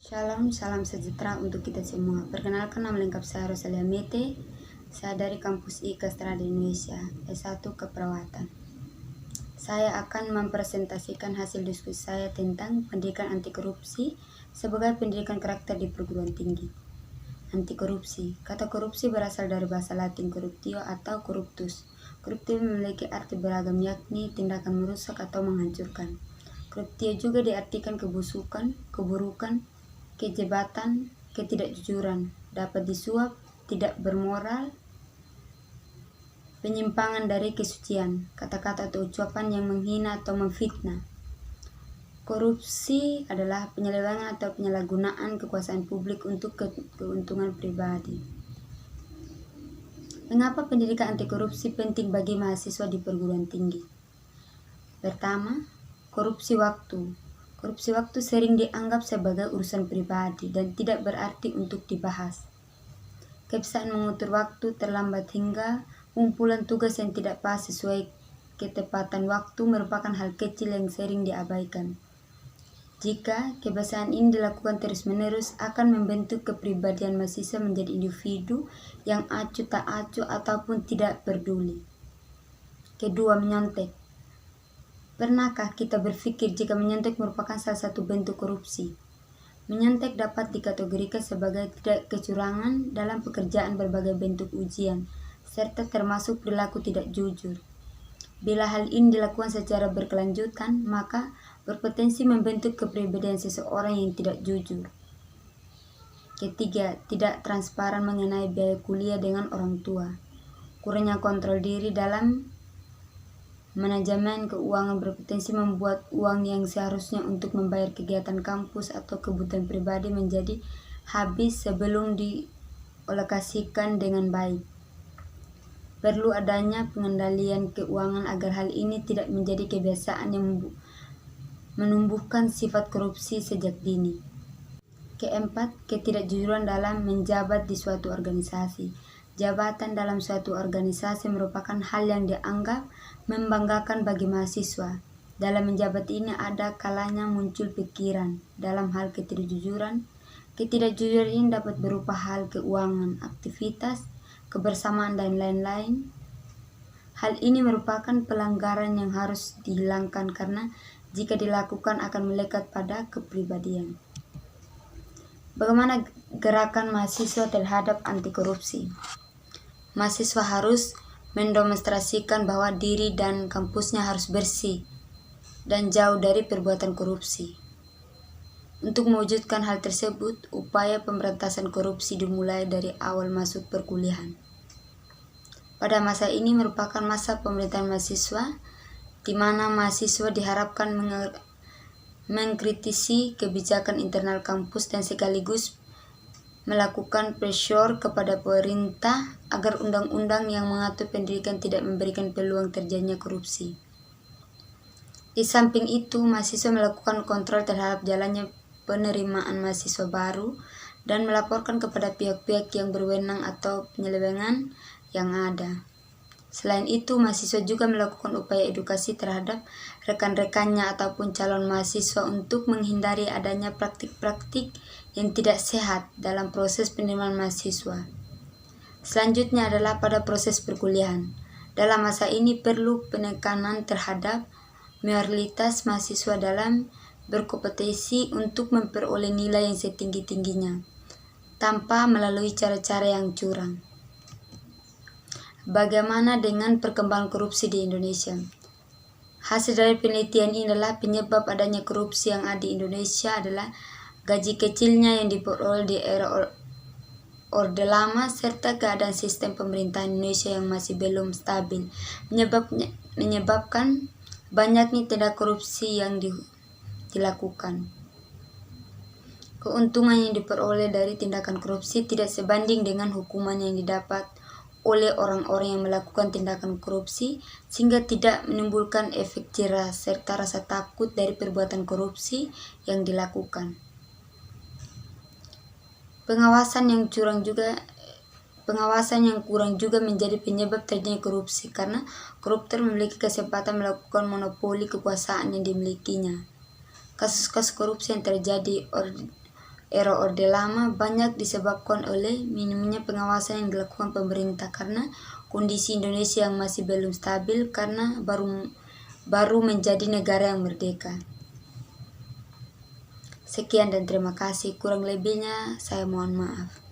Shalom, salam sejahtera untuk kita semua. Perkenalkan, nama lengkap saya Rosalia Mete. Saya dari kampus IKA Strada Indonesia, S1 Keperawatan. Saya akan mempresentasikan hasil diskusi saya tentang pendidikan anti korupsi sebagai pendidikan karakter di perguruan tinggi. Anti korupsi. Kata korupsi berasal dari bahasa Latin corruptio atau corruptus. Corruptio memiliki arti beragam, yakni tindakan merusak atau menghancurkan. Corruptio juga diartikan kebusukan, keburukan, kejahatan, ketidakjujuran, dapat disuap, tidak bermoral, penyimpangan dari kesucian, kata-kata atau ucapan yang menghina atau memfitnah. Korupsi adalah penyelewengan atau penyalahgunaan kekuasaan publik untuk keuntungan pribadi. Mengapa pendidikan anti korupsi penting bagi mahasiswa di perguruan tinggi? Pertama, korupsi waktu. Korupsi waktu sering dianggap sebagai urusan pribadi dan tidak berarti untuk dibahas. Kebiasaan mengutur waktu terlambat hingga kumpulan tugas yang tidak pas sesuai ketepatan waktu merupakan hal kecil yang sering diabaikan. Jika kebiasaan ini dilakukan terus-menerus akan membentuk kepribadian mahasiswa menjadi individu yang acuh tak acuh ataupun tidak peduli. Kedua, menyontek. Pernahkah kita berpikir jika menyontek merupakan salah satu bentuk korupsi? Menyontek dapat dikategorikan sebagai tidak kecurangan dalam pekerjaan berbagai bentuk ujian, serta termasuk perilaku tidak jujur. Bila hal ini dilakukan secara berkelanjutan, maka berpotensi membentuk kepribadian seseorang yang tidak jujur. Ketiga, tidak transparan mengenai biaya kuliah dengan orang tua. Kurangnya kontrol diri dalam manajemen keuangan berpotensi membuat uang yang seharusnya untuk membayar kegiatan kampus atau kebutuhan pribadi menjadi habis sebelum dialokasikan dengan baik. Perlu adanya pengendalian keuangan agar hal ini tidak menjadi kebiasaan yang menumbuhkan sifat korupsi sejak dini. Keempat, ketidakjujuran dalam menjabat di suatu organisasi. Jabatan dalam suatu organisasi merupakan hal yang dianggap membanggakan bagi mahasiswa. Dalam menjabat ini ada kalanya muncul pikiran dalam hal ketidakjujuran. Ketidakjujuran ini dapat berupa hal keuangan, aktivitas, kebersamaan, dan lain-lain. Hal ini merupakan pelanggaran yang harus dihilangkan karena jika dilakukan akan melekat pada kepribadian. Bagaimana gerakan mahasiswa terhadap anti korupsi? Mahasiswa harus mendemonstrasikan bahwa diri dan kampusnya harus bersih dan jauh dari perbuatan korupsi. Untuk mewujudkan hal tersebut, upaya pemberantasan korupsi dimulai dari awal masuk perkuliahan. Pada masa ini merupakan masa pemerintahan mahasiswa, di mana mahasiswa diharapkan mengkritisi kebijakan internal kampus dan sekaligus melakukan pressure kepada pemerintah agar undang-undang yang mengatur pendidikan tidak memberikan peluang terjadinya korupsi. Di samping itu, mahasiswa melakukan kontrol terhadap jalannya penerimaan mahasiswa baru dan melaporkan kepada pihak-pihak yang berwenang atau penyelewengan yang ada. Selain itu, mahasiswa juga melakukan upaya edukasi terhadap rekan-rekannya ataupun calon mahasiswa untuk menghindari adanya praktik-praktik yang tidak sehat dalam proses penerimaan mahasiswa. Selanjutnya adalah pada proses perkuliahan. Dalam masa ini perlu penekanan terhadap moralitas mahasiswa dalam berkompetisi untuk memperoleh nilai yang setinggi-tingginya, tanpa melalui cara-cara yang curang. Bagaimana dengan perkembangan korupsi di Indonesia? Hasil dari penelitian ini adalah penyebab adanya korupsi yang ada di Indonesia adalah gaji kecilnya yang diperoleh di era Orde Lama serta keadaan sistem pemerintahan Indonesia yang masih belum stabil menyebabkan banyaknya tindak korupsi yang dilakukan. Keuntungan yang diperoleh dari tindakan korupsi tidak sebanding dengan hukuman yang didapat oleh orang-orang yang melakukan tindakan korupsi sehingga tidak menimbulkan efek jerah serta rasa takut dari perbuatan korupsi yang dilakukan. Pengawasan yang kurang juga menjadi penyebab terjadinya korupsi karena koruptor memiliki kesempatan melakukan monopoli kekuasaan yang dimilikinya. Kasus-kasus korupsi yang terjadi era Orde Lama banyak disebabkan oleh minimnya pengawasan yang dilakukan pemerintah karena kondisi Indonesia yang masih belum stabil karena baru menjadi negara yang merdeka. Sekian dan terima kasih. Kurang lebihnya saya mohon maaf.